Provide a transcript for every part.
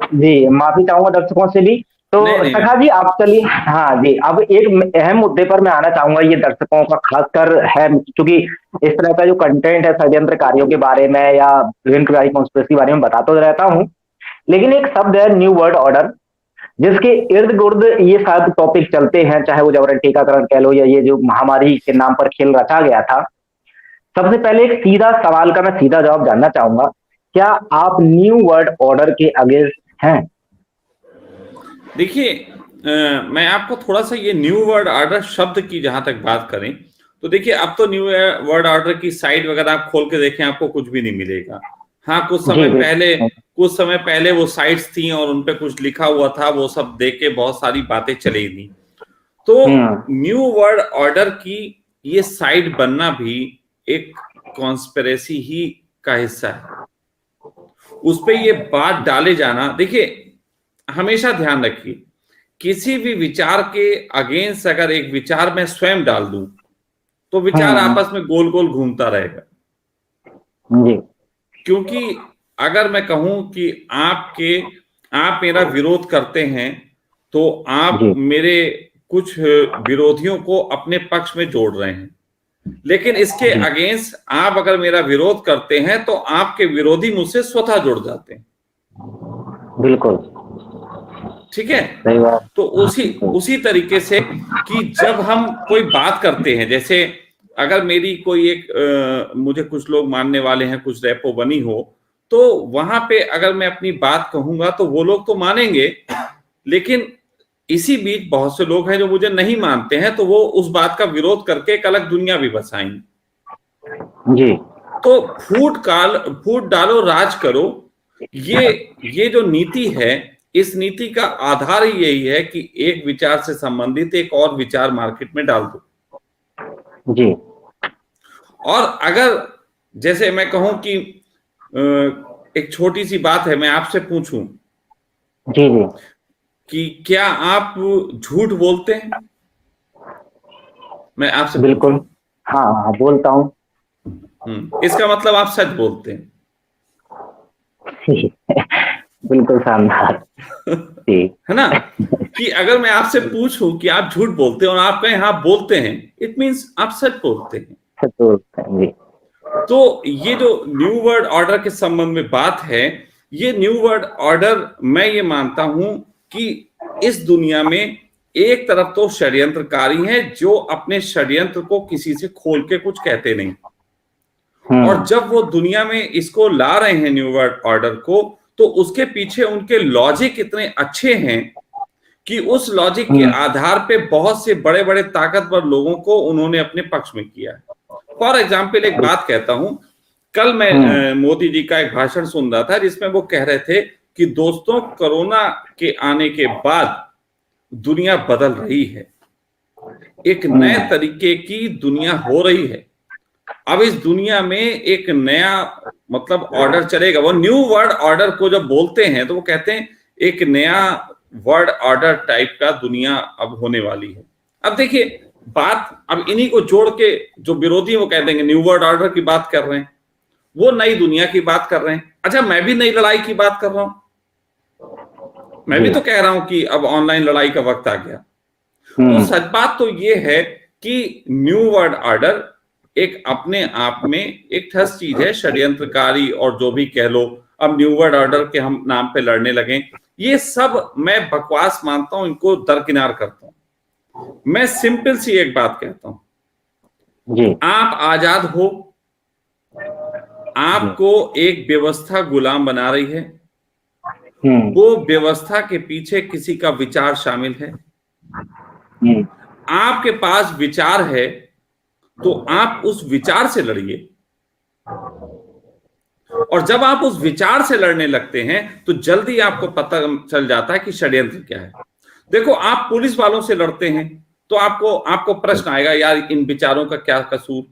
जी, माफ़ी चाहूँगा दर्शकों से भी। तो नहीं नहीं सखा जी आप चलिए हाँ जी, अब एक अहम मुद्दे पर मैं आना चाहूँगा, ये दर्शकों का ख़ासकर है, चूँकि इस तरह का जो कंटेंट है षड्यंत्रकारियों के बारे में या विभिन्न प्रकार की कॉन्स्पिरेसी के बारे में बताता तो रहता हूँ। लेकिन एक शब्द है न्यू वर्ल्ड ऑर्डर, जिसके इर्द-गिर्द ये सब टॉपिक चलते हैं, चाहे वो जबरन टीकाकरण कह लो या ये जो महामारी के नाम पर खेल रचा गया था। सबसे पहले एक सीधा सवाल का मैं सीधा जवाब जानना चाहूँगा, क्या आप न्यू वर्ल्ड ऑर्डर के अगेंस्ट हैं? देखिए, मैं आपको थोड़ा सा ये न्यू वर्ल्ड ऑर्डर शब्द की जहां तक बात करें तो देखिए, अब तो न्यू वर्ल्ड ऑर्डर की साइट वगैरह आप खोल के देखें, आपको कुछ भी नहीं मिलेगा। हाँ, जी, बिल्कुल। कुछ समय पहले वो साइट्स थी और उनपे कुछ लिखा हुआ था, वो सब देख के बहुत सारी बातें चली थी। तो हुँ, न्यू वर्ल्ड ऑर्डर की ये साइट बनना भी एक कॉन्स्पिरेसी ही का हिस्सा है। उस पे ये बात डाले जाना, देखिए हमेशा ध्यान रखिए, किसी भी विचार के अगेंस्ट अगर एक विचार मैं स्वयं डाल दूं तो विचार हुँ, आपस में गोल गोल घूमता रहेगा। जी, क्योंकि अगर मैं कहूं कि आप मेरा विरोध करते हैं तो आप जी, मेरे कुछ विरोधियों को अपने पक्ष में जोड़ रहे हैं, लेकिन इसके जी, अगेंस्ट आप अगर मेरा विरोध करते हैं तो आपके विरोधी मुझसे स्वतः जुड़ जाते हैं। बिल्कुल, ठीक है। सही बात। तो हाँ, उसी बिल्कुल। उसी तरीके से कि जब हम कोई बात करते हैं, जैसे अगर मेरी कोई एक मुझे कुछ लोग मानने वाले हैं, कुछ रेपो बनी हो, तो वहां पे अगर मैं अपनी बात कहूंगा तो वो लोग तो मानेंगे, लेकिन इसी बीच बहुत से लोग हैं जो मुझे नहीं मानते हैं, तो वो उस बात का विरोध करके एक अलग दुनिया भी बसाएंगे। जी, तो फूट डालो राज करो, ये ये जो नीति है, इस नीति का आधार ही यही है कि एक विचार से संबंधित एक और विचार मार्केट में डाल दो। जी, और अगर जैसे मैं कहूं कि एक छोटी सी बात है, मैं आपसे पूछूं जी, जी, कि क्या आप झूठ बोलते हैं, मैं आपसे बिल्कुल। पूछूं। हाँ, हाँ, बोलता हूँ। इसका मतलब आप सच बोलते हैं। बिल्कुल शानदार। जी। है ना, कि अगर मैं आपसे पूछूं कि आप झूठ बोलते हैं और आप कहें हाँ बोलते हैं, इट मीन्स आप सच बोलते हैं। तो जी, तो ये जो न्यू वर्ल्ड ऑर्डर के संबंध में बात है, ये न्यू वर्ल्ड ऑर्डर मैं ये मानता हूं कि इस दुनिया में एक तरफ तो षड्यंत्रकारी हैं जो अपने षड्यंत्र को किसी से खोल के कुछ कहते नहीं, और हुँ, जब वो दुनिया में इसको ला रहे हैं न्यू वर्ल्ड ऑर्डर को, तो उसके पीछे उनके लॉजिक इतने अच्छे हैं कि उस लॉजिक के हुँ, आधार पे बहुत से बड़े बड़े ताकतवर लोगों को उन्होंने अपने पक्ष में किया है। फॉर एग्जाम्पल एक बात कहता हूं, कल मैं हुँ, मोदी जी का एक भाषण सुन रहा था जिसमें वो कह रहे थे कि दोस्तों, कोरोना के आने के बाद दुनिया बदल रही है, एक नए हुँ, तरीके की दुनिया हो रही है। अब इस दुनिया में एक नया मतलब ऑर्डर चलेगा। वो न्यू वर्ल्ड ऑर्डर को जब बोलते हैं तो वो कहते हैं एक नया वर्ल्ड ऑर्डर टाइप का दुनिया अब होने वाली है। अब देखिए, बात अब इन्हीं को जोड़ के जो विरोधी वो कह देंगे न्यू वर्ल्ड ऑर्डर की बात कर रहे हैं, वो नई दुनिया की बात कर रहे हैं। अच्छा, मैं भी नई लड़ाई की बात कर रहा हूं, मैं भी जी, तो कह रहा हूं कि अब ऑनलाइन लड़ाई का वक्त आ गया। तो हुँ, सच बात तो ये है कि न्यू वर्ल्ड ऑर्डर एक अपने आप में एक ठस चीज है, षड्यंत्रकारी और जो भी कह लो। अब न्यू वर्ल्ड ऑर्डर के हम नाम पे लड़ने लगे, ये सब मैं बकवास मानता हूं, इनको दरकिनार करता हूं। मैं सिंपल सी एक बात कहता हूं, जी, आप आजाद हो, जी, आपको एक व्यवस्था गुलाम बना रही है, हुँ, वो व्यवस्था के पीछे किसी का विचार शामिल है। हुँ, आपके पास विचार है तो आप उस विचार से लड़िए, और जब आप उस विचार से लड़ने लगते हैं तो जल्दी आपको पता चल जाता है कि षड्यंत्र क्या है। देखो, आप पुलिस वालों से लड़ते हैं तो आपको आपको प्रश्न आएगा, यार इन विचारों का क्या कसूर।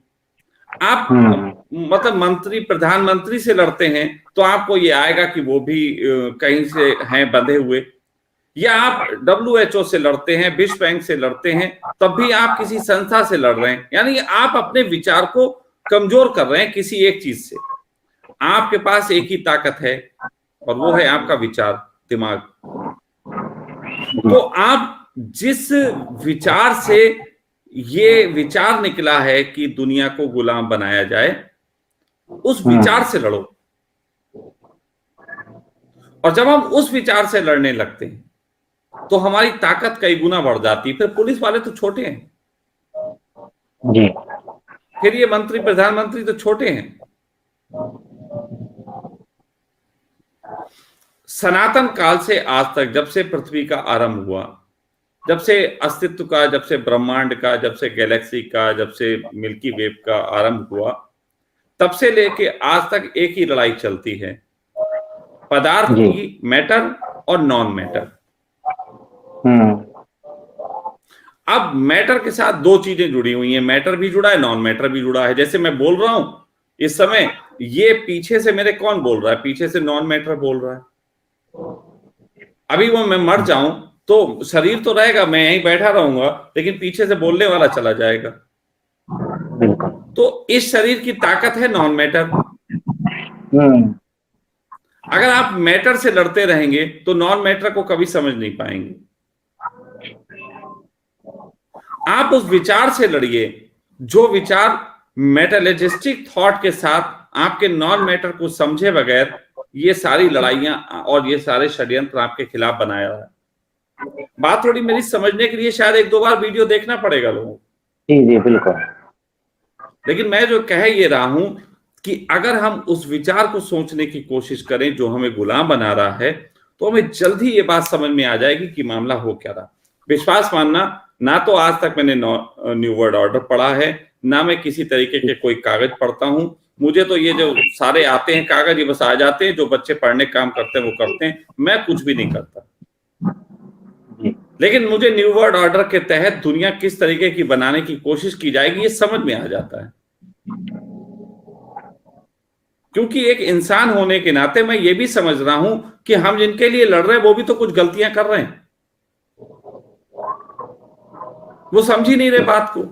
आप हुँ, मतलब मंत्री प्रधानमंत्री से लड़ते हैं तो आपको ये आएगा कि वो भी कहीं से हैं बंधे हुए। या आप WHO से लड़ते हैं, विश्व बैंक से लड़ते हैं, तब भी आप किसी संस्था से लड़ रहे हैं, यानी आप अपने विचार को कमजोर कर रहे हैं किसी एक चीज से। आपके पास एक ही ताकत है और वो है आपका विचार। दिमाग। तो आप जिस विचार से ये विचार निकला है कि दुनिया को गुलाम बनाया जाए, उस विचार से लड़ो। और जब हम उस विचार से लड़ने लगते हैं तो हमारी ताकत कई गुना बढ़ जाती है। फिर पुलिस वाले तो छोटे हैं जी। फिर ये मंत्री प्रधानमंत्री तो छोटे हैं। सनातन काल से आज तक, जब से पृथ्वी का आरंभ हुआ, जब से अस्तित्व का, जब से ब्रह्मांड का, जब से गैलेक्सी का, जब से मिल्की वे का आरंभ हुआ, तब से लेके आज तक एक ही लड़ाई चलती है, पदार्थ की, मैटर और नॉन मैटर। अब मैटर के साथ दो चीजें जुड़ी हुई हैं, मैटर भी जुड़ा है, नॉन मैटर भी जुड़ा है। जैसे मैं बोल रहा हूं इस समय, ये पीछे से मेरे कौन बोल रहा है? पीछे से नॉन मैटर बोल रहा है। अभी वो मैं मर जाऊं तो शरीर तो रहेगा, मैं यहीं बैठा रहूंगा, लेकिन पीछे से बोलने वाला चला जाएगा। तो इस शरीर की ताकत है नॉन मैटर। अगर आप मैटर से लड़ते रहेंगे तो नॉन मैटर को कभी समझ नहीं पाएंगे। आप उस विचार से लड़िए जो विचार मेटलिस्टिक थॉट के साथ आपके नॉन मैटर को समझे बगैर ये सारी लड़ाइयां और ये सारे षड्यंत्र आपके खिलाफ बनाया है। बात थोड़ी मेरी समझने के लिए शायद एक दो बार वीडियो देखना पड़ेगा लोगों को। जी बिल्कुल। लेकिन मैं जो कह ये रहा हूं कि अगर हम उस विचार को सोचने की कोशिश करें जो हमें गुलाम बना रहा है, तो हमें जल्दी ये बात समझ में आ जाएगी कि मामला हो क्या रहा। विश्वास मानना, ना तो आज तक मैंने न्यू वर्ल्ड ऑर्डर पढ़ा है, ना मैं किसी तरीके के कोई कागज पढ़ता हूं। मुझे तो ये जो सारे आते हैं कागज, ये बस आ जाते हैं, जो बच्चे पढ़ने काम करते हैं वो करते हैं, मैं कुछ भी नहीं करता। लेकिन मुझे न्यू वर्ल्ड ऑर्डर के तहत दुनिया किस तरीके की बनाने की कोशिश की जाएगी ये समझ में आ जाता है। क्योंकि एक इंसान होने के नाते मैं ये भी समझ रहा हूं कि हम जिनके लिए लड़ रहे हैं वो भी तो कुछ गलतियां कर रहे हैं, वो समझ ही नहीं रहे बात को।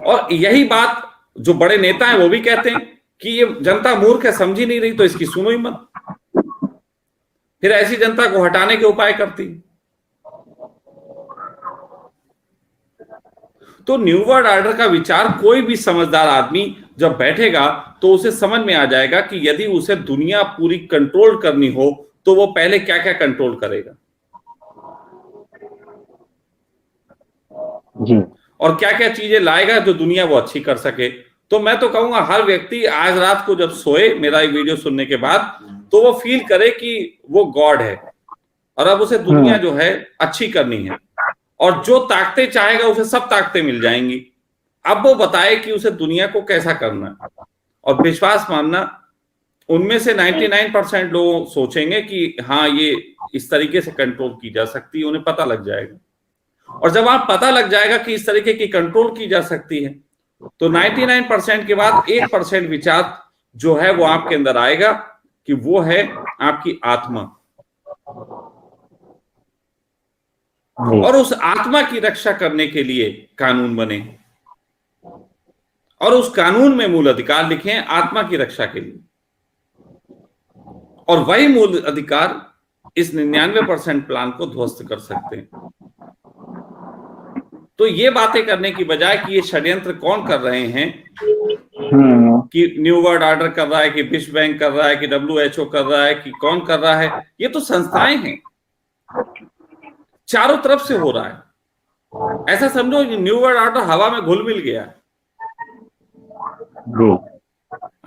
और यही बात जो बड़े नेता हैं वो भी कहते हैं कि ये जनता मूर्ख है, समझ ही नहीं रही, तो इसकी सुनो ही मत। फिर ऐसी जनता को हटाने के उपाय करती। तो न्यू वर्ल्ड ऑर्डर का विचार कोई भी समझदार आदमी जब बैठेगा तो उसे समझ में आ जाएगा कि यदि उसे दुनिया पूरी कंट्रोल करनी हो तो वो पहले क्या क्या कंट्रोल करेगा जी, और क्या क्या चीजें लाएगा जो दुनिया वो अच्छी कर सके। तो मैं तो कहूंगा हर व्यक्ति आज रात को जब सोए मेरा ये वीडियो सुनने के बाद, तो वो फील करे कि वो गॉड है और अब उसे दुनिया जो है अच्छी करनी है, और जो ताकतें चाहेगा उसे सब ताकतें मिल जाएंगी। अब वो बताए कि उसे दुनिया को कैसा करना है। और विश्वास मानना, उनमें से 99% लोग सोचेंगे कि हाँ ये इस तरीके से कंट्रोल की जा सकती है, उन्हें पता लग जाएगा। और जब आप पता लग जाएगा कि इस तरीके की कंट्रोल की जा सकती है, तो 99% के बाद 1% विचार जो है वो आपके अंदर आएगा कि वो है आपकी आत्मा। और उस आत्मा की रक्षा करने के लिए कानून बने और उस कानून में मूल अधिकार लिखे हैं आत्मा की रक्षा के लिए। और वही मूल अधिकार इस 99% प्लान को ध्वस्त कर सकते हैं। तो ये बातें करने की बजाय कि ये षड्यंत्र कौन कर रहे हैं, कि न्यू वर्ल्ड ऑर्डर कर रहा है, कि विश्व बैंक कर रहा है, कि WHO कर रहा है, कि कौन कर रहा है, ये तो संस्थाएं हैं, चारों तरफ से हो रहा है। ऐसा समझो न्यू वर्ल्ड ऑर्डर हवा में घुल मिल गया।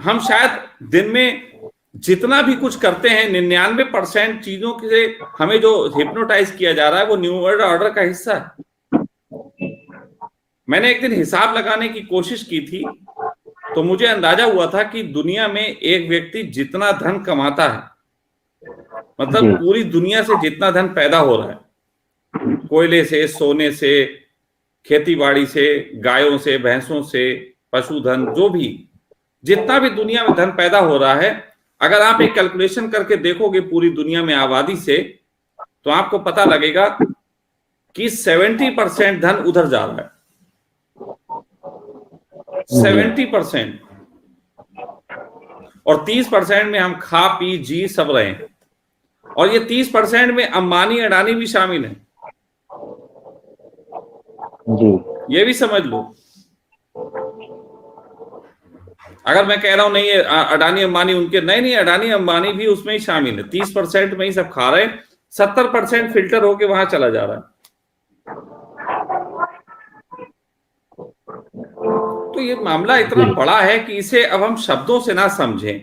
हम शायद दिन में जितना भी कुछ करते हैं 99% चीजों से हमें जो हिप्नोटाइज किया जा रहा है वो न्यू वर्ल्ड ऑर्डर का हिस्सा है। मैंने एक दिन हिसाब लगाने की कोशिश की थी तो मुझे अंदाजा हुआ था कि दुनिया में एक व्यक्ति जितना धन कमाता है, मतलब पूरी दुनिया से जितना धन पैदा हो रहा है, कोयले से, सोने से, खेतीबाड़ी से, गायों से, भैंसों से, पशुधन, जो भी जितना भी दुनिया में धन पैदा हो रहा है, अगर आप एक कैलकुलेशन करके देखोगे पूरी दुनिया में आबादी से, तो आपको पता लगेगा कि 70% धन उधर जा रहा है। 70% और 30% में हम खा पी जी सब रहे हैं। और ये 30% में अंबानी अडानी भी शामिल है, जी ये भी समझ लो। अगर मैं कह रहा हूं नहीं अडानी अंबानी उनके, नहीं, अडानी अंबानी भी उसमें ही शामिल है। 30% में ही सब खा रहे हैं, 70% फिल्टर होके वहां चला जा रहा है। तो ये मामला इतना बड़ा है कि इसे अब हम शब्दों से ना समझें।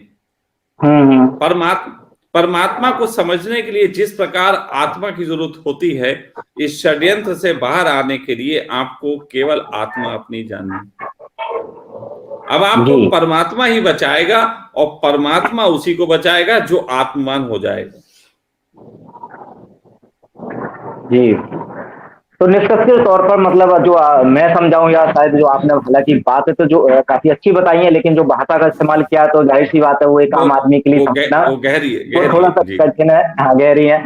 परमात्मा को समझने के लिए जिस प्रकार आत्मा की जरूरत होती है, इस षड्यंत्र से बाहर आने के लिए आपको केवल आत्मा अपनी जाननी। अब आपको परमात्मा ही बचाएगा और परमात्मा उसी को बचाएगा जो आत्मवान हो जाएगा। जी, तो निष्कर्ष के तौर पर मतलब जो मैं समझाऊं या शायद जो आपने, हालांकि बात है तो जो काफी अच्छी बताई है, लेकिन जो भाषा का इस्तेमाल किया तो जाहिर सी बात है वो एक आम आदमी के लिए समझना वो गहरी है, वो थोड़ा सा कठिन है। हाँ, गहरी है।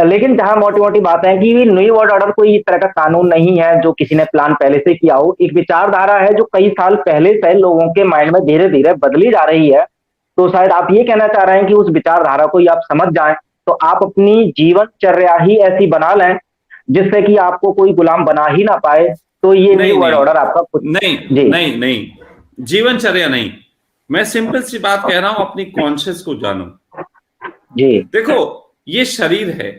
लेकिन जहां मोटी मोटी बात है कि न्यू वर्ल्ड ऑर्डर कोई इस तरह का कानून नहीं है जो किसी ने प्लान पहले से किया हो। एक विचारधारा है जो कई साल पहले से लोगों के माइंड में धीरे धीरे बदली जा रही है। तो शायद आप ये कहना चाह रहे हैं कि उस विचारधारा को आप समझ जाएं तो आप अपनी जीवनचर्या ही ऐसी बना लें जिससे कि आपको कोई गुलाम बना ही ना पाए। तो ये न्यू वर्ल्ड ऑर्डर आपका कुछ नहीं, जीवनचर्या नहीं, मैं सिंपल सी बात कह रहा हूं, अपनी कॉन्शियस को जानो। जी, देखो ये शरीर है,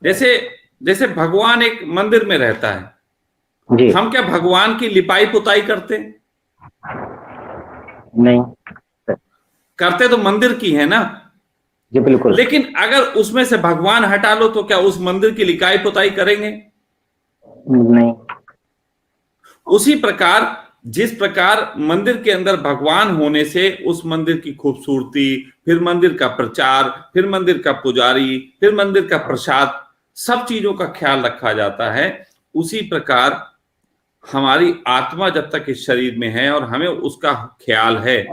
जैसे भगवान एक मंदिर में रहता है जी, हम क्या भगवान की लिपाई पुताई करते? नहीं करते तो मंदिर की है ना। जी बिल्कुल। लेकिन अगर उसमें से भगवान हटा लो तो क्या उस मंदिर की लिपाई पुताई करेंगे? नहीं। उसी प्रकार जिस प्रकार मंदिर के अंदर भगवान होने से उस मंदिर की खूबसूरती, फिर मंदिर का प्रचार, फिर मंदिर का पुजारी, फिर मंदिर का प्रसाद, सब चीजों का ख्याल रखा जाता है। उसी प्रकार हमारी आत्मा जब तक इस शरीर में है और हमें उसका ख्याल है,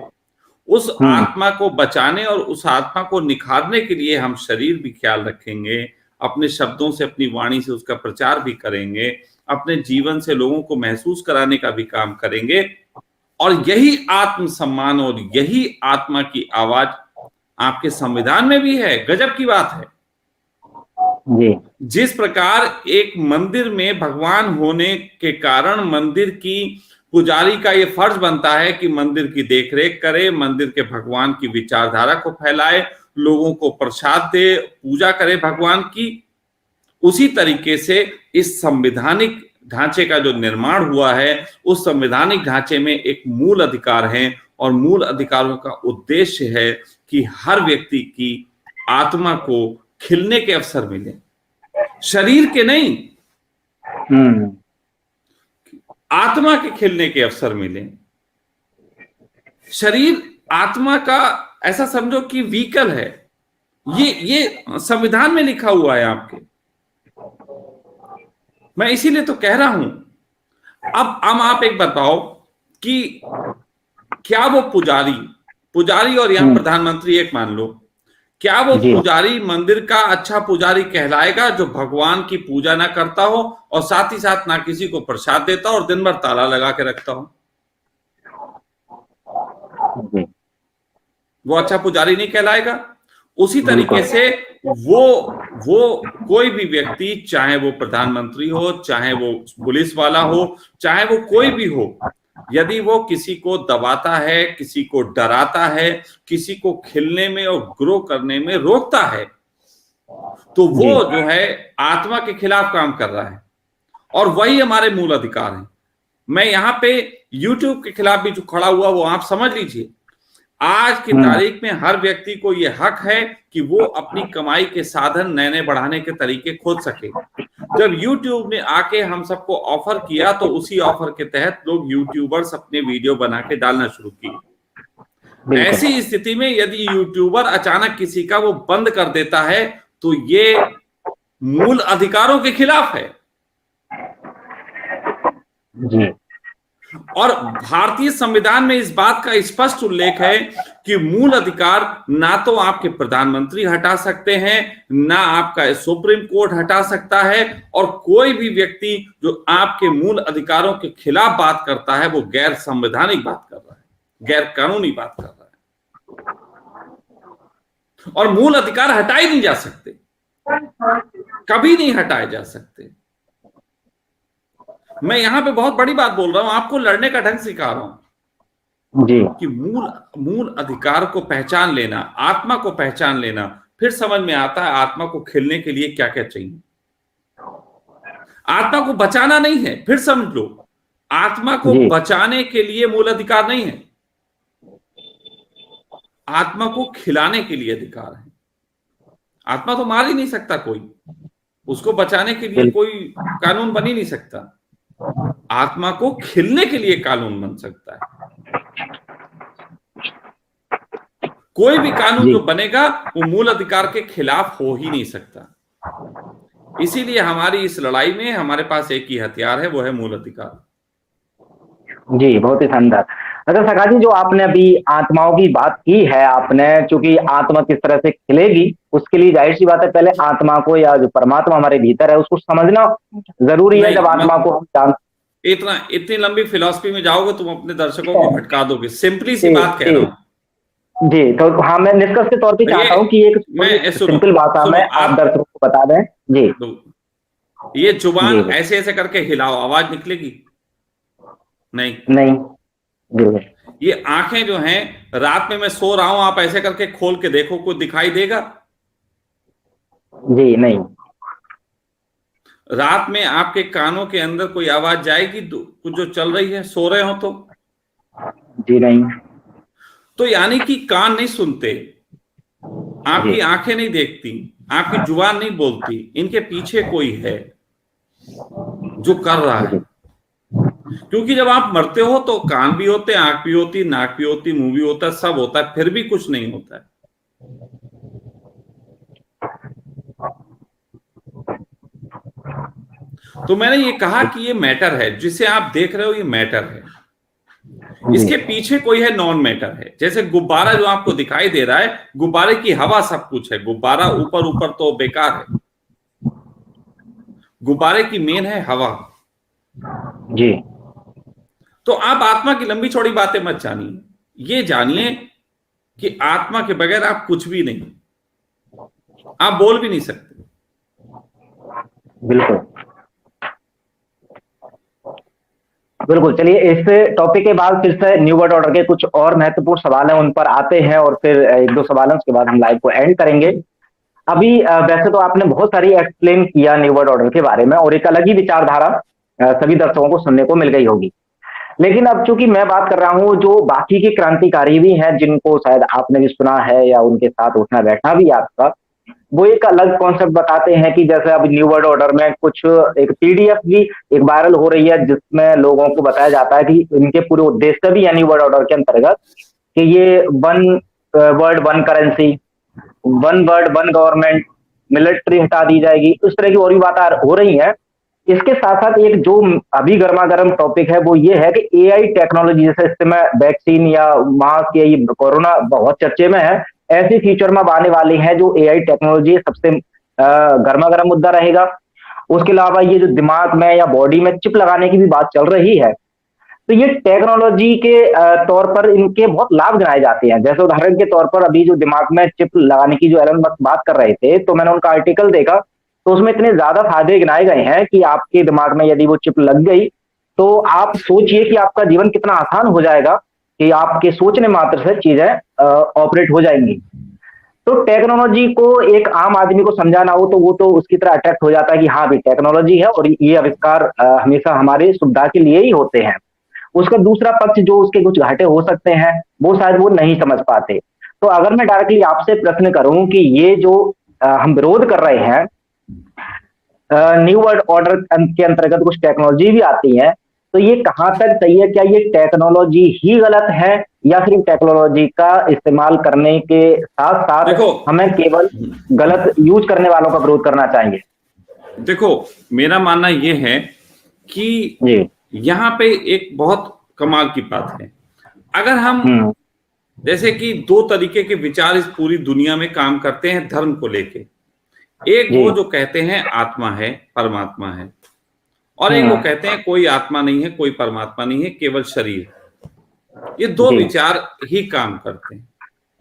उस आत्मा को बचाने और उस आत्मा को निखारने के लिए हम शरीर भी ख्याल रखेंगे, अपने शब्दों से, अपनी वाणी से उसका प्रचार भी करेंगे, अपने जीवन से लोगों को महसूस कराने का भी काम करेंगे। और यही आत्म सम्मान और यही आत्मा की आवाज आपके संविधान में भी है। गजब की बात है। जी। जिस प्रकार एक मंदिर में भगवान होने के कारण मंदिर की पुजारी का ये फर्ज बनता है कि मंदिर की देखरेख करे, मंदिर के भगवान की विचारधारा को फैलाए, लोगों को प्रसाद दे, पूजा करे भगवान की, उसी तरीके से इस संवैधानिक ढांचे का जो निर्माण हुआ है, उस संवैधानिक ढांचे में एक मूल अधिकार है और मूल अधिकारों का उद्देश्य है कि हर व्यक्ति की आत्मा को खिलने के अवसर मिले, शरीर के नहीं, आत्मा के खिलने के अवसर मिले। शरीर आत्मा का ऐसा समझो कि व्हीकल है, ये संविधान में लिखा हुआ है आपके। मैं इसीलिए तो कह रहा हूं। अब आप एक बताओ कि क्या वो पुजारी और यहां प्रधानमंत्री एक मान लो, क्या वो पुजारी मंदिर का अच्छा पुजारी कहलाएगा जो भगवान की पूजा ना करता हो और साथ ही साथ ना किसी को प्रसाद देता हो और दिन भर ताला लगा के रखता हो? वो अच्छा पुजारी नहीं कहलाएगा। उसी तरीके से वो कोई भी व्यक्ति, चाहे वो प्रधानमंत्री हो, चाहे वो पुलिस वाला हो, चाहे वो कोई भी हो, यदि वो किसी को दबाता है, किसी को डराता है, किसी को खिलने में और ग्रो करने में रोकता है, तो वो जो है आत्मा के खिलाफ काम कर रहा है। और वही हमारे मूल अधिकार हैं। मैं यहां पे YouTube के खिलाफ भी जो खड़ा हुआ वो आप समझ लीजिए। आज की तारीख में हर व्यक्ति को यह हक है कि वो अपनी कमाई के साधन नए बढ़ाने के तरीके खोज सके। जब YouTube ने आके हम सबको ऑफर किया तो उसी ऑफर के तहत लोग यूट्यूबर्स अपने वीडियो बना के डालना शुरू किए। ऐसी स्थिति में यदि यूट्यूबर अचानक किसी का वो बंद कर देता है तो ये मूल अधिकारों के खिलाफ है। जी। और भारतीय संविधान में इस बात का स्पष्ट उल्लेख है कि मूल अधिकार ना तो आपके प्रधानमंत्री हटा सकते हैं, ना आपका सुप्रीम कोर्ट हटा सकता है, और कोई भी व्यक्ति जो आपके मूल अधिकारों के खिलाफ बात करता है वो गैर संवैधानिक बात कर रहा है, गैर कानूनी बात कर रहा है। और मूल अधिकार हटाए नहीं जा सकते, कभी नहीं हटाए जा सकते। मैं यहां पे बहुत बड़ी बात बोल रहा हूं, आपको लड़ने का ढंग सिखा रहा हूं जी कि मूल अधिकार को पहचान लेना, आत्मा को पहचान लेना, फिर समझ में आता है आत्मा को खिलने के लिए क्या क्या चाहिए। आत्मा को बचाना नहीं है, फिर समझ लो, आत्मा को जी बचाने के लिए मूल अधिकार नहीं है, आत्मा को खिलाने के लिए अधिकार है। आत्मा तो मार ही नहीं सकता कोई, उसको बचाने के लिए बिल्कुल कोई कानून बन ही नहीं सकता, आत्मा को खिलने के लिए कानून बन सकता है। कोई भी कानून जी जो बनेगा वो मूल अधिकार के खिलाफ हो ही नहीं सकता। इसीलिए हमारी इस लड़ाई में हमारे पास एक ही हथियार है, वो है मूल अधिकार। जी, बहुत ही शानदार। अच्छा सखा जी, जो आपने अभी आत्माओं की बात की है आपने, चूंकि आत्मा किस तरह से खिलेगी, उसके लिए जाहिर सी बात है पहले आत्मा को या जो परमात्मा हमारे भीतर है उसको समझना जरूरी है। नहीं, जब आत्मा को हम जान इतनी लंबी फिलॉसफी में जाओगे तुम अपने दर्शकों को भटका दोगे, सिंपली सी जी बात कह जी रहा हूं। जी, तो हाँ, मैं निष्कर्ष के तौर पे ये चाहता हूँ कि एक थोड़ी मैं सुनो सिंपल भाषा सुनो में आप आप दर्शकों को बता दें। जी ये जुबान जी जी। ऐसे ऐसे करके हिलाओ, आवाज निकलेगी नहीं। नहीं। बिल्कुल। ये आंखें जो हैं, रात में मैं सो रहा हूं, आप ऐसे करके खोल के देखो, कोई दिखाई देगा? जी नहीं। रात में आपके कानों के अंदर कोई आवाज जाएगी कुछ जो चल रही है, सो रहे हो जी नहीं। तो यानी कि कान नहीं सुनते, जी आपकी आंखें नहीं देखती, आपकी जुबान नहीं बोलती, इनके पीछे कोई है जो कर रहा है। जी क्योंकि जब आप मरते हो तो कान भी होते हैं, आंख भी होती, नाक भी होती, मुंह भी होता है, सब होता है, फिर भी कुछ नहीं होता है। तो मैंने ये कहा कि ये मैटर है, जिसे आप देख रहे हो ये मैटर है, जी इसके पीछे कोई है नॉन मैटर है। जैसे गुब्बारा जो आपको दिखाई दे रहा है, गुब्बारे की हवा सब कुछ है, गुब्बारा ऊपर ऊपर तो बेकार है, गुब्बारे की मेन है हवा। जी तो आप आत्मा की लंबी चौड़ी बातें मत जानिए, ये जानिए कि आत्मा के बगैर आप कुछ भी नहीं, आप बोल भी नहीं सकते। बिल्कुल बिल्कुल। चलिए, इस टॉपिक के बाद फिर से न्यू वर्ल्ड ऑर्डर के कुछ और महत्वपूर्ण सवाल हैं, उन पर आते हैं, और फिर एक दो सवाल हैं, उसके बाद हम लाइव को एंड करेंगे। अभी वैसे तो आपने बहुत सारी एक्सप्लेन किया न्यू वर्ल्ड ऑर्डर के बारे में, और एक अलग ही विचारधारा सभी दर्शकों को सुनने को मिल गई होगी। लेकिन अब चूंकि मैं बात कर रहा हूँ जो बाकी के क्रांतिकारी भी हैं, जिनको शायद आपने भी सुना है या उनके साथ उठना बैठना भी आपका, वो एक अलग कॉन्सेप्ट बताते हैं कि जैसे अभी न्यू वर्ल्ड ऑर्डर में कुछ एक पीडीएफ भी एक वायरल हो रही है, जिसमें लोगों को बताया जाता है कि इनके पूरे उद्देश्य भी है न्यू वर्ल्ड ऑर्डर के अंतर्गत कि ये one world one currency, one world one government, military हटा दी जाएगी, इस तरह की और भी बातें हो रही हैं। इसके साथ साथ एक जो अभी गर्मा गर्म टॉपिक है वो ये है कि एआई टेक्नोलॉजी, जैसे इस समय वैक्सीन या मास्क या ये कोरोना बहुत चर्चे में है, ऐसी फ्यूचर में आने वाली है जो एआई टेक्नोलॉजी सबसे गर्मा गर्म मुद्दा रहेगा। उसके अलावा ये जो दिमाग में या बॉडी में चिप लगाने की भी बात चल रही है, तो ये टेक्नोलॉजी के तौर पर इनके बहुत लाभ गिनाए जाते हैं। जैसे उदाहरण के तौर पर अभी जो दिमाग में चिप लगाने की जो एलन मस्क बात कर रहे थे, तो मैंने उनका आर्टिकल देखा, तो उसमें इतने ज्यादा फायदे गिनाए गए हैं कि आपके दिमाग में यदि वो चिप लग गई, तो आप सोचिए कि आपका जीवन कितना आसान हो जाएगा, कि आपके सोचने मात्र से चीजें ऑपरेट हो जाएंगी। तो टेक्नोलॉजी को एक आम आदमी को समझाना हो तो वो तो उसकी तरह अट्रैक्ट हो जाता है कि हाँ भी टेक्नोलॉजी है और ये आविष्कार हमेशा हमारी सुविधा के लिए ही होते हैं। उसका दूसरा पक्ष जो उसके कुछ घाटे हो सकते हैं, वो शायद वो नहीं समझ पाते। तो अगर मैं डायरेक्टली आपसे प्रश्न करूं कि ये जो हम विरोध कर रहे हैं, न्यू वर्ल्ड ऑर्डर के अंतर्गत कुछ टेक्नोलॉजी भी आती है, तो ये कहां तक सही है? क्या ये टेक्नोलॉजी ही गलत है, या फिर टेक्नोलॉजी का इस्तेमाल करने के साथ साथ देखो हमें केवल गलत यूज करने वालों का विरोध करना चाहिए? देखो, मेरा मानना यह है कि जी यहां पे एक बहुत कमाल की बात है। अगर हम जैसे कि दो तरीके के विचार इस पूरी दुनिया में काम करते हैं धर्म को लेके, एक जी वो जो कहते हैं आत्मा है, परमात्मा है, और एक वो कहते हैं कोई आत्मा नहीं है, कोई परमात्मा नहीं है, केवल शरीर। ये दो जी विचार ही काम करते हैं,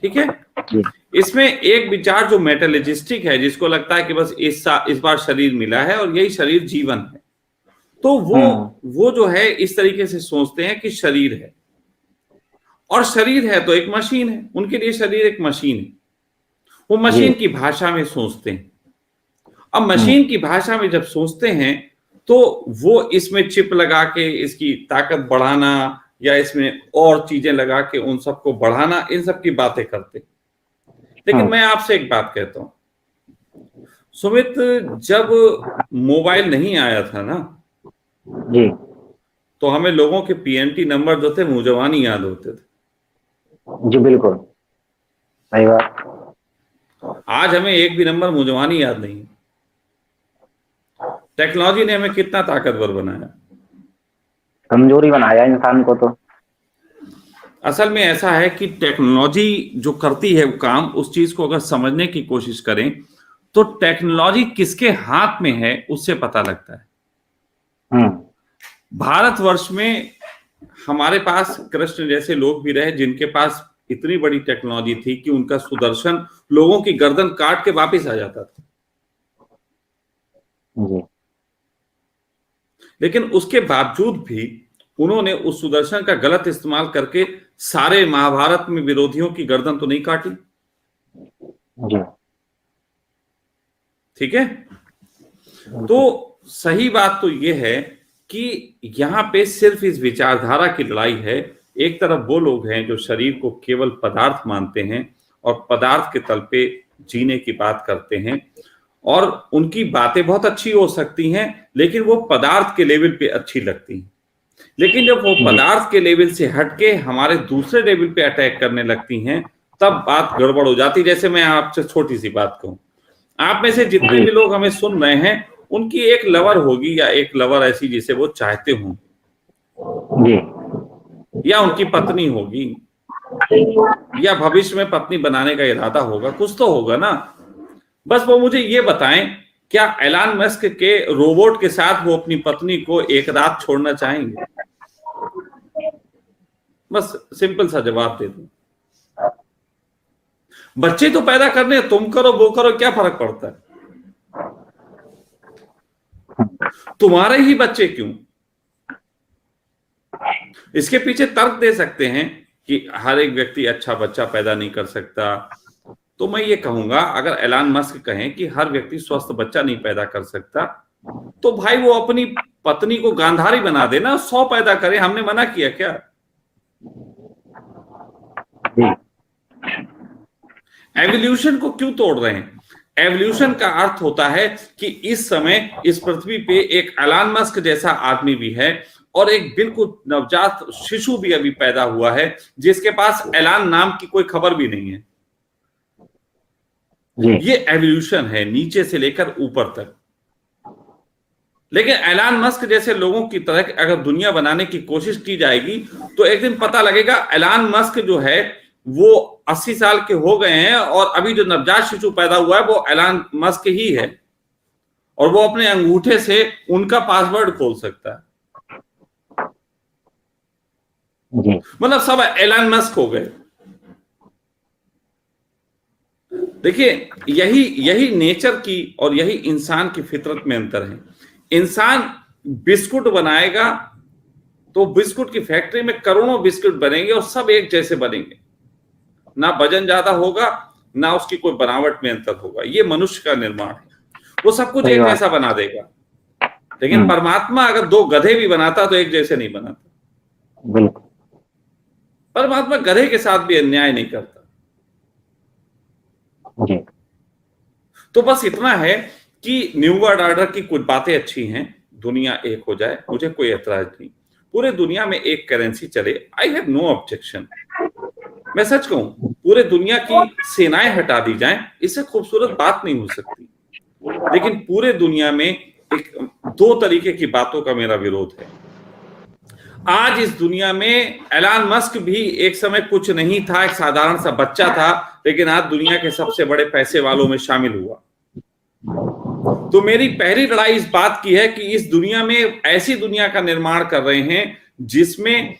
ठीक है। जी इसमें एक विचार जो मेटलिस्टिक है, जिसको लगता है कि बस इस बार शरीर मिला है और यही शरीर जीवन है, तो वो जो है इस तरीके से सोचते हैं कि शरीर है, और शरीर है तो एक मशीन है, उनके लिए शरीर एक मशीन है। वो मशीन की भाषा में सोचते हैं। अब मशीन की भाषा में जब सोचते हैं तो वो इसमें चिप लगा के इसकी ताकत बढ़ाना या इसमें और चीजें लगा के उन सबको बढ़ाना, इन सब की बातें करते। लेकिन मैं आपसे एक बात कहता हूं सुमित, जब मोबाइल नहीं आया था ना जी तो हमें लोगों के पीएनटी नंबर जो थे मुंह जबानी याद होते थे। जी बिल्कुल सही बात। आज हमें एक भी नंबर मुंह जबानी याद नहीं है। टेक्नोलॉजी ने हमें कितना ताकतवर बनाया, कमजोरी बनाया इंसान को तो। असल में ऐसा है कि टेक्नोलॉजी जो करती है वो काम, उस चीज को अगर समझने की कोशिश करें तो टेक्नोलॉजी किसके हाथ में है उससे पता लगता है। भारतवर्ष में हमारे पास कृष्ण जैसे लोग भी रहे जिनके पास इतनी बड़ी टेक्नोलॉजी थी कि उनका सुदर्शन लोगों की गर्दन काट के वापस आ जाता था। जी लेकिन उसके बावजूद भी उन्होंने उस सुदर्शन का गलत इस्तेमाल करके सारे महाभारत में विरोधियों की गर्दन तो नहीं काटी। जी ठीक है। तो सही बात तो यह है कि यहां पे सिर्फ इस विचारधारा की लड़ाई है। एक तरफ वो लोग हैं जो शरीर को केवल पदार्थ मानते हैं और पदार्थ के तल पे जीने की बात करते हैं, और उनकी बातें बहुत अच्छी हो सकती हैं लेकिन वो पदार्थ के लेवल पे अच्छी लगती हैं। लेकिन जब वो पदार्थ के लेवल से हटके हमारे दूसरे लेवल पे अटैक करने लगती हैं तब बात गड़बड़ हो जाती है। जैसे मैं आपसे छोटी सी बात कहूं, आप में से जितने भी लोग हमें सुन रहे हैं उनकी एक लवर होगी या एक लवर ऐसी जिसे वो चाहते हों, या उनकी पत्नी होगी, या भविष्य में पत्नी बनाने का इरादा होगा, कुछ तो होगा ना। बस वो मुझे ये बताएं, क्या एलन मस्क के रोबोट के साथ वो अपनी पत्नी को एक रात छोड़ना चाहेंगे? बस सिंपल सा जवाब दे दो। बच्चे तो पैदा करने, तुम करो वो करो, क्या फर्क पड़ता है? तुम्हारे ही बच्चे क्यों? इसके पीछे तर्क दे सकते हैं कि हर एक व्यक्ति अच्छा बच्चा पैदा नहीं कर सकता। तो मैं ये कहूंगा, अगर एलन मस्क कहें कि हर व्यक्ति स्वस्थ बच्चा नहीं पैदा कर सकता, तो भाई वो अपनी पत्नी को गांधारी बना देना, 100 पैदा करे, हमने मना किया क्या? एवोल्यूशन को क्यों तोड़ रहे हैं? एवोल्यूशन का अर्थ होता है कि इस समय इस पृथ्वी पे एक एलन मस्क जैसा आदमी भी है और एक बिल्कुल नवजात शिशु भी अभी पैदा हुआ है जिसके पास एलन नाम की कोई खबर भी नहीं है। ये एवोल्यूशन है, नीचे से लेकर ऊपर तक। लेकिन एलन मस्क जैसे लोगों की तरह अगर दुनिया बनाने की कोशिश की जाएगी तो एक दिन पता लगेगा एलन मस्क जो है वो 80 साल के हो गए हैं और अभी जो नवजात शिशु पैदा हुआ है वो एलन मस्क ही है, और वो अपने अंगूठे से उनका पासवर्ड खोल सकता है। मतलब सब एलन मस्क हो गए। देखिए, यही नेचर की और यही इंसान की फितरत में अंतर है। इंसान बिस्कुट बनाएगा तो बिस्कुट की फैक्ट्री में करोड़ों बिस्कुट बनेंगे और सब एक जैसे बनेंगे, ना वजन ज्यादा होगा ना उसकी कोई बनावट में अंतर होगा। ये मनुष्य का निर्माण है, वो सब कुछ एक जैसा बना देगा। लेकिन परमात्मा अगर 2 गधे भी बनाता तो एक जैसे नहीं बनाता। बिल्कुल, परमात्मा गधे के साथ भी अन्याय नहीं करता। जी। तो बस इतना है कि न्यू वर्ल्ड ऑर्डर की कुछ बातें अच्छी हैं, दुनिया एक हो जाए, मुझे कोई एतराज नहीं। पूरे दुनिया में एक करेंसी चले, आई हैव नो ऑब्जेक्शन। मैं सच कहूं, पूरे दुनिया की सेनाएं हटा दी जाएं, इससे खूबसूरत बात नहीं हो सकती। लेकिन पूरे दुनिया में एक 2 तरीके की बातों का मेरा विरोध है। आज इस दुनिया में एलन मस्क भी एक समय कुछ नहीं था, एक साधारण सा बच्चा था, लेकिन आज दुनिया के सबसे बड़े पैसे वालों में शामिल हुआ। तो मेरी पहली लड़ाई इस बात की है कि इस दुनिया में ऐसी दुनिया का निर्माण कर रहे हैं जिसमें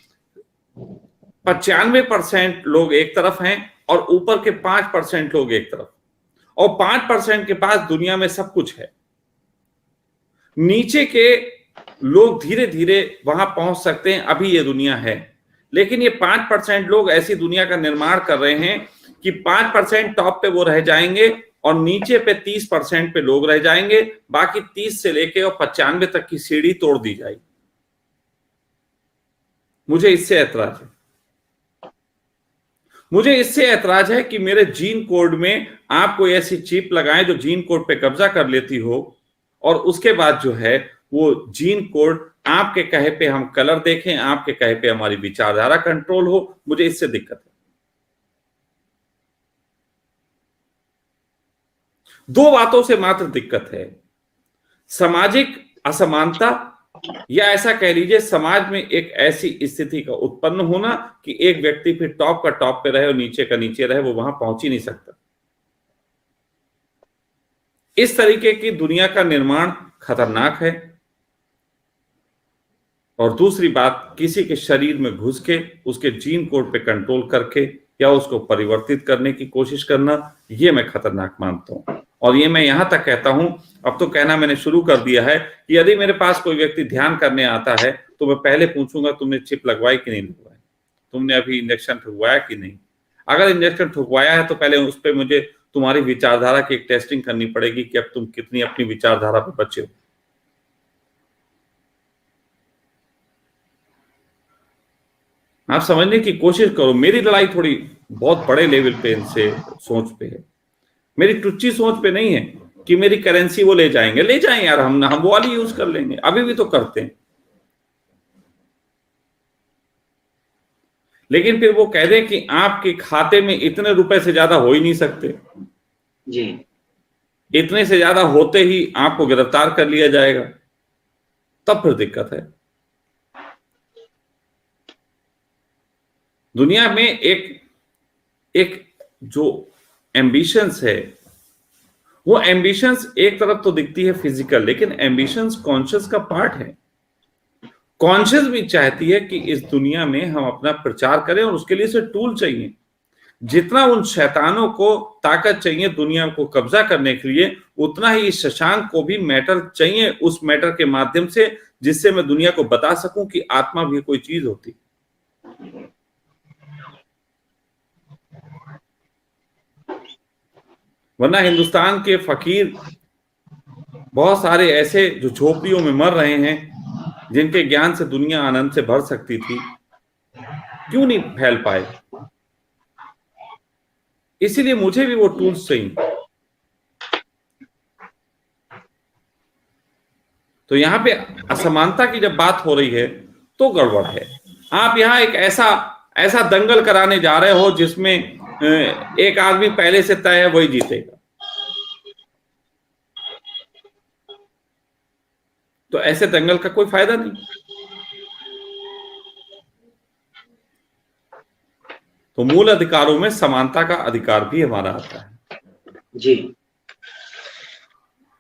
95% लोग एक तरफ हैं और ऊपर के 5% लोग एक तरफ, और 5% के पास दुनिया में सब कुछ है। नीचे के लोग धीरे धीरे वहां पहुंच सकते हैं, अभी ये दुनिया है, लेकिन ये 5% लोग ऐसी दुनिया का निर्माण कर रहे हैं कि 5% टॉप पे वो रह जाएंगे और नीचे पे 30% पे लोग रह जाएंगे, बाकी 30 से लेके और 95 तक की सीढ़ी तोड़ दी जाएगी। मुझे इससे ऐतराज है कि मेरे जीन कोड में आप कोई ऐसी चिप लगाएं जो जीन कोड पे कब्जा कर लेती हो, और उसके बाद जो है वो जीन कोड आपके कहे पे हम कलर देखें, आपके कहे पे हमारी विचारधारा कंट्रोल हो। मुझे इससे दिक्कत है। दो बातों से मात्र दिक्कत है, सामाजिक असमानता, या ऐसा कह लीजिए समाज में एक ऐसी स्थिति का उत्पन्न होना कि एक व्यक्ति फिर टॉप का टॉप पे रहे और नीचे का नीचे रहे, वो वहां पहुंच ही नहीं सकता। इस तरीके की दुनिया का निर्माण खतरनाक है। और दूसरी बात, किसी के शरीर में घुस के उसके जीन कोड पे कंट्रोल करके या उसको परिवर्तित करने की कोशिश करना, ये मैं खतरनाक मानता हूं। और ये मैं यहां तक कहता हूं, अब तो कहना मैंने शुरू कर दिया है कि यदि मेरे पास कोई व्यक्ति ध्यान करने आता है तो मैं पहले पूछूंगा तुमने चिप लगवाई कि नहीं लगवाई, तुमने अभी इंजेक्शन ठुकवाया कि नहीं। अगर इंजेक्शन ठुकवाया है तो पहले उस पर मुझे तुम्हारी विचारधारा की एक टेस्टिंग करनी पड़ेगी कि अब तुम कितनी अपनी विचारधारा पे बचे हो। आप समझने की कोशिश करो, मेरी लड़ाई थोड़ी बहुत बड़े लेवल पे इनसे सोच पे है, मेरी टुच्ची सोच पे नहीं है कि मेरी करेंसी वो ले जाएंगे, ले जाएं यार, हम वो वाली यूज कर लेंगे, अभी भी तो करते हैं। लेकिन फिर वो कह दें कि आपके खाते में इतने रुपए से ज्यादा हो ही नहीं सकते जी, इतने से ज्यादा होते ही आपको गिरफ्तार कर लिया जाएगा, तब फिर दिक्कत है। दुनिया में एक जो एम्बिशंस है, वो एम्बिशंस एक तरफ तो दिखती है फिजिकल, लेकिन एम्बिशंस कॉन्शियस का पार्ट है। कॉन्शियस भी चाहती है कि इस दुनिया में हम अपना प्रचार करें, और उसके लिए से टूल चाहिए। जितना उन शैतानों को ताकत चाहिए दुनिया को कब्जा करने के लिए, उतना ही इस शशांक को भी मैटर चाहिए, उस मैटर के माध्यम से जिससे मैं दुनिया को बता सकूं कि आत्मा भी कोई चीज होती। वरना हिंदुस्तान के फकीर बहुत सारे ऐसे जो झोपड़ियों में मर रहे हैं, जिनके ज्ञान से दुनिया आनंद से भर सकती थी, क्यों नहीं फैल पाए। इसीलिए मुझे भी वो टूल्स चाहिए। तो यहां पे असमानता की जब बात हो रही है तो गड़बड़ है। आप यहां एक ऐसा दंगल कराने जा रहे हो जिसमें एक आदमी पहले से तय है वही जीतेगा, तो ऐसे दंगल का कोई फायदा नहीं। तो मूल अधिकारों में समानता का अधिकार भी हमारा आता है। जी।